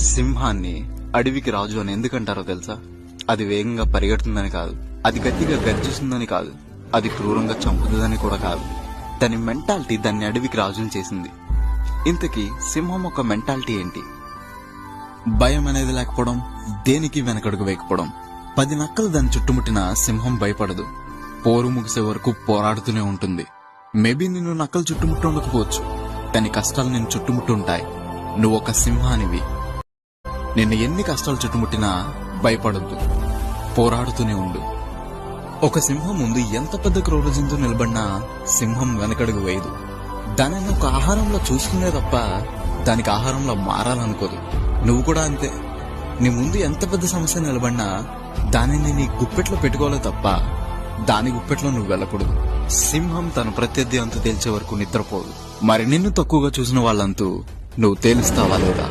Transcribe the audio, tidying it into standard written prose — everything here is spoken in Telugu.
సింహాన్ని అడవికి రాజు అని ఎందుకంటారో తెలుసా? అది వేగంగా పరిగెడుతుందని కాదు, అది గట్టిగా గర్జిస్తుందని కాదు, అది క్రూరంగా చంపుతుందని కూడా కాదు. దాని మెంటాలిటీ దాన్ని అడవికి రాజుని చేసింది. ఇంతకీ సింహం ఒక మెంటాలిటీ ఏంటి? భయం అనేది లేకపోవడం, దేనికి వెనకడుగు వేయకపోవడం. 10 నక్కలు దాన్ని చుట్టుముట్టిన సింహం భయపడదు. పోరు ముగిసే వరకు పోరాడుతూనే ఉంటుంది. మేబీ నిన్ను నక్కలు చుట్టుముట్టు ఉండకపోవచ్చు, కానీ కష్టాలు నిన్ను చుట్టుముట్టుంటాయి. నువ్వు ఒక సింహానివి. నిన్ను ఎన్ని కష్టాలు చుట్టుముట్టినా భయపడొద్దు, పోరాడుతూనే ఉండు. ఒక సింహం ముందు ఎంత పెద్ద క్రూర జంతువు నిలబడినా సింహం వెనకడుగు వేయదు. దానిని ఒక ఆహారంలో చూసుకునే తప్ప దానికి ఆహారంలో మారాలనుకోదు. నువ్వు కూడా అంతే. నీ ముందు ఎంత పెద్ద సమస్య నిలబడినా దానిని నీ గుప్పెట్లో పెట్టుకోలే తప్ప దాని గుప్పెట్లో నువ్వు వెళ్ళకూడదు. సింహం తన ప్రత్యర్థి అంతు తేల్చే వరకు నిద్రపోదు. మరి నిన్ను తక్కువగా చూసిన వాళ్ళంతూ నువ్వు తేలుస్తావా లేదా?